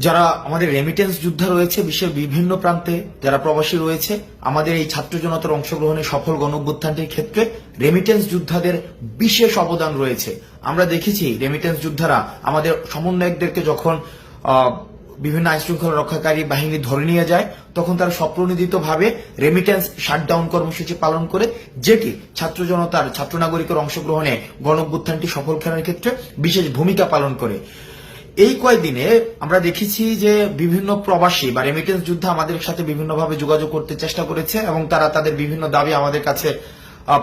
যারা আমাদের রেমিটেন্স যোদ্ধা রয়েছে বিশ্বের বিভিন্ন প্রান্তে, যারা প্রবাসী রয়েছে, আমাদের এই ছাত্র জনতার অংশগ্রহণে সফল গণঅভ্যুত্থানটির ক্ষেত্রে রেমিটেন্স যোদ্ধাদের বিশেষ অবদান রয়েছে। আমরা দেখেছি রেমিটেন্স যোদ্ধারা আমাদের সমন্বয়কদেরকে যখন বিভিন্ন আইন শৃঙ্খলা রক্ষাকারী বাহিনী ধরে নিয়ে যায়, তখন তারা স্বপ্রণোদিতভাবে রেমিটেন্স শাটডাউন কর্মসূচি পালন করে, যেটি ছাত্র জনতার, ছাত্র নাগরিকের অংশগ্রহণে গণঅভ্যুত্থানটি সফল করার ক্ষেত্রে বিশেষ ভূমিকা পালন করে। এই কয়েকদিনে আমরা দেখেছি যে বিভিন্ন প্রবাসী বা রেমিটেন্স যোদ্ধা আমাদের সাথে বিভিন্নভাবে যোগাযোগ করতে চেষ্টা করেছে এবং তারা তাদের বিভিন্ন দাবি আমাদের কাছে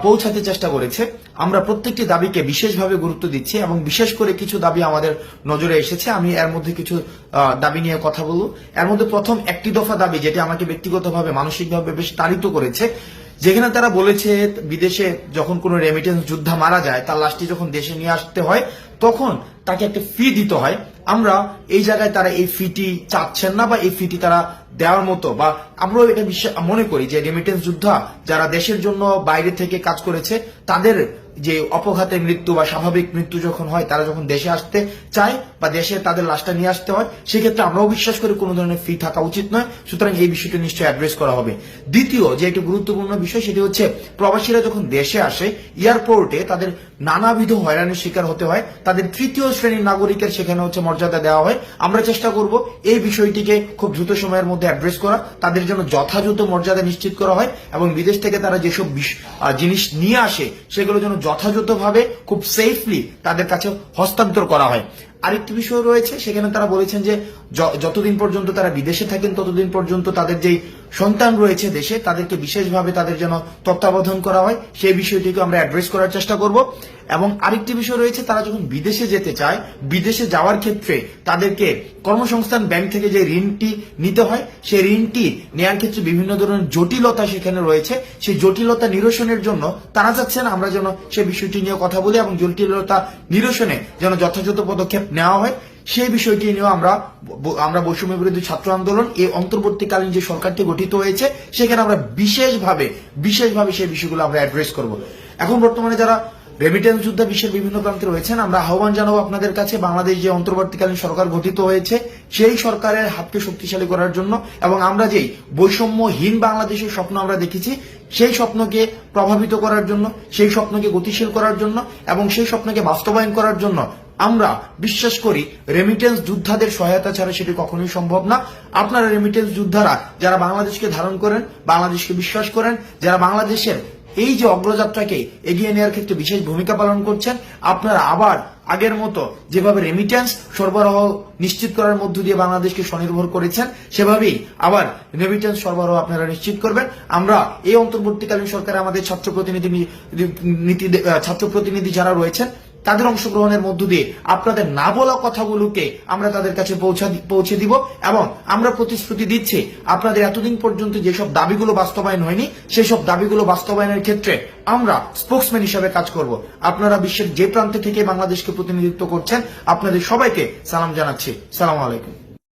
পৌঁছাতে চেষ্টা করেছে। আমরা প্রত্যেকটি দাবিকে বিশেষভাবে গুরুত্ব দিচ্ছি এবং বিশেষ করে কিছু দাবি আমাদের নজরে এসেছে। আমি এর মধ্যে কিছু দাবি নিয়ে কথা বলবো। এর মধ্যে প্রথম একটি দফা দাবি, যেটি আমাকে ব্যক্তিগতভাবে মানসিকভাবে বেশ তাড়িত করেছে, যেখানে তারা বলেছে বিদেশে যখন কোনো রেমিটেন্স যোদ্ধা মারা যায়, তার লাশটি যখন দেশে নিয়ে আসতে হয় তখন তাকে একটা ফি দিতে হয়। আমরা এই জায়গায় তারা এই ফিটি চাচ্ছেন না বা এই ফিটি তারা দেওয়ার মতো, বা আমরাও এটা মনে করি যে রেমিটেন্স যোদ্ধা যারা দেশের জন্য বাইরে থেকে কাজ করেছে, তাদের যে অপঘাতে মৃত্যু বা স্বাভাবিক মৃত্যু যখন হয়, তারা যখন দেশে আসতে চায় বা দেশে তাদের লাশটা নিয়ে আসতে হয়, সেক্ষেত্রে আমরাও বিশ্বাস করি কোনো ধরনের ফি থাকা উচিত নয়। সুতরাং এই বিষয়টি নিশ্চয়ই অ্যাড্রেস করা হবে। দ্বিতীয় যে একটি গুরুত্বপূর্ণ বিষয়, সেটি হচ্ছে প্রবাসীরা যখন দেশে আসে, এয়ারপোর্টে তাদের নানাবিধ হয়রানির শিকার হতে হয়, তাদের তৃতীয় শ্রেণীর নাগরিকের সেখানে হচ্ছে মর্যাদা দেওয়া হয়। আমরা চেষ্টা করব এই বিষয়টিকে খুব দ্রুত সময়ের মধ্যে অ্যাড্রেস করা, তাদের জন্য যথাযথ মর্যাদা নিশ্চিত করা হয় এবং বিদেশ থেকে তারা যেসব জিনিস নিয়ে আসে সেগুলো যেন যথাযথভাবে খুব সেফলি তাদের কাছে হস্তান্তর করা হয়। আরেকটি বিষয় রয়েছে, সেখানে তারা বলেছেন যে যতদিন পর্যন্ত তারা বিদেশে থাকেন ততদিন পর্যন্ত তাদের যেই সন্তান রয়েছে দেশে, তাদেরকে বিশেষভাবে তাদের যেন তত্ত্বাবধান করা হয়, সেই বিষয়টিকে আমরা অ্যাড্রেস করার চেষ্টা করব। এবং আরেকটি বিষয় রয়েছে, তারা যখন বিদেশে যেতে চায়, বিদেশে যাওয়ার ক্ষেত্রে তাদেরকে কর্মসংস্থান ব্যাংক থেকে যে ঋণটি নিতে হয়, সেই ঋণটি নেওয়ার ক্ষেত্রে বিভিন্ন ধরনের জটিলতা সেখানে রয়েছে। সেই জটিলতা নিরসনের জন্য তারা চাচ্ছেন আমরা যেন সেই বিষয়টি নিয়ে কথা বলি এবং জটিলতা নিরসনে যেন যথাযথ পদক্ষেপ নেওয়া হয়। সেই বিষয়টি নিয়েও আমরা বৈষম্য বিরোধী ছাত্র আন্দোলন, এই অন্তর্বর্তীকালীন যে সরকারটি গঠিত হয়েছে, সেখানে আমরা বিশেষভাবে সেই বিষয়গুলো আমরা অ্যাড্রেস করব। এখন বর্তমানে যারা রেমিটেন্স যোদ্ধা বিশ্বের বিভিন্ন প্রান্তে রয়েছেন, আমরা আহ্বান জানাবো আপনাদের কাছে, বাংলাদেশ যে অন্তর্বর্তীকালীন সরকার গঠিত হয়েছে, সেই সরকারের হাতকে শক্তিশালী করার জন্য এবং আমরা যেই বৈষম্যহীন বাংলাদেশের স্বপ্ন আমরা দেখেছি, সেই স্বপ্নকে প্রভাবিত করার জন্য, সেই স্বপ্নকে গতিশীল করার জন্য এবং সেই স্বপ্নকে বাস্তবায়ন করার জন্য আমরা বিশ্বাস করি রেমিটেন্স যোদ্ধাদের সহায়তা ছাড়া সেটি কখনোই সম্ভব না। আপনারা রেমিটেন্স যোদ্ধারা যারা বাংলাদেশকে ধারণ করেন, বাংলাদেশকে বিশ্বাস করেন, যারা বাংলাদেশের এই যে অগ্রযাত্রাকে এগিয়ে নেওয়ার ক্ষেত্রে বিশেষ ভূমিকা পালন করছেন, আপনারা আবার আগের মতো যেভাবে রেমিটেন্স সরবরাহ নিশ্চিত করার মধ্য দিয়ে বাংলাদেশকে স্বনির্ভর করেছেন, সেভাবেই আবার রেমিটেন্স সরবরাহ আপনারা নিশ্চিত করবেন। আমরা এই অন্তর্বর্তীকালীন সরকারে আমাদের ছাত্র প্রতিনিধি যারা রয়েছেন, তাদের অংশগ্রহণের মধ্য দিয়ে আপনাদের না বলা কথাগুলোকে আমরা তাদের কাছে পৌঁছে দিব এবং আমরা প্রতিশ্রুতি দিচ্ছি আপনাদের এতদিন পর্যন্ত যেসব দাবিগুলো বাস্তবায়ন হয়নি, সেই সব দাবিগুলো বাস্তবায়নের ক্ষেত্রে আমরা স্পোকসম্যান হিসাবে কাজ করব। আপনারা বিশ্বের যে প্রান্তে থেকে বাংলাদেশকে প্রতিনিধিত্ব করছেন, আপনাদের সবাইকে সালাম জানাচ্ছি। সালাম আলাইকুম।